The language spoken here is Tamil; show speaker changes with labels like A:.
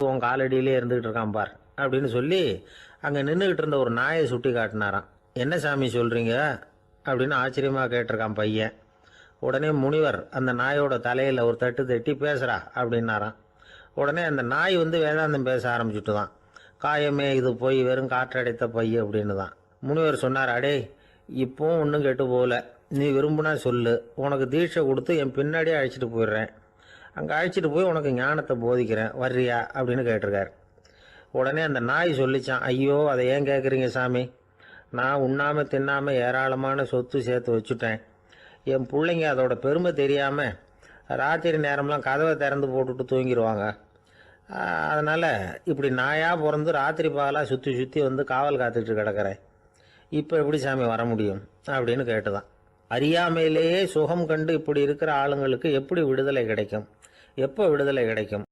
A: உன் காலடியிலே இருந்துகிட்டு இருக்கான் பார் அப்படின்னு சொல்லி அங்கே நின்றுக்கிட்டு இருந்த ஒரு நாயை சுட்டி காட்டினாராம். என்ன சாமி சொல்கிறீங்க அப்படின்னு ஆச்சரியமாக கேட்டிருக்கான் பையன். உடனே முனிவர் அந்த நாயோட தலையில் ஒரு தட்டு தட்டி பேசுகிறா அப்படின்னாராம். உடனே அந்த நாய் வேதாந்தம் பேச ஆரம்பிச்சுட்டு தான். காயமே இது போய் வெறும் காற்றடைத்த பைய அப்படின்னு தான். முனிவர் சொன்னார், அடே இப்போவும் ஒன்றும் கெட்டு போகல, நீ விரும்புனா சொல்லு, உனக்கு தீட்சை கொடுத்து என் பின்னாடியே அழைச்சிட்டு போயிடுறேன், அங்கே அழைச்சிட்டு போய் உனக்கு ஞானத்தை போதிக்கிறேன், வர்றியா அப்படின்னு கேட்டிருக்கார். உடனே அந்த நாய் சொல்லிச்சான், ஐயோ அதை ஏன் கேட்குறீங்க சாமி, நான் உண்ணாமல் தின்னாமல் ஏராளமான சொத்து சேர்த்து வச்சுட்டேன். என் பிள்ளைங்க அதோட பெருமை தெரியாமல் ராத்திரி நேரம்லாம் கதவை திறந்து போட்டுட்டு தூங்கிடுவாங்க. அதனால் இப்படி நாயாக பிறந்து ராத்திரி பகலாக சுற்றி சுற்றி காவல் காத்துட்டு கிடக்கிறேன். இப்போ எப்படி சாமி வர முடியும் அப்படின்னு கேட்டுதான். அறியாமையிலேயே சுகம் கண்டு இப்படி இருக்கிற ஆளுங்களுக்கு எப்படி விடுதலை கிடைக்கும், எப்போ விடுதலை கிடைக்கும்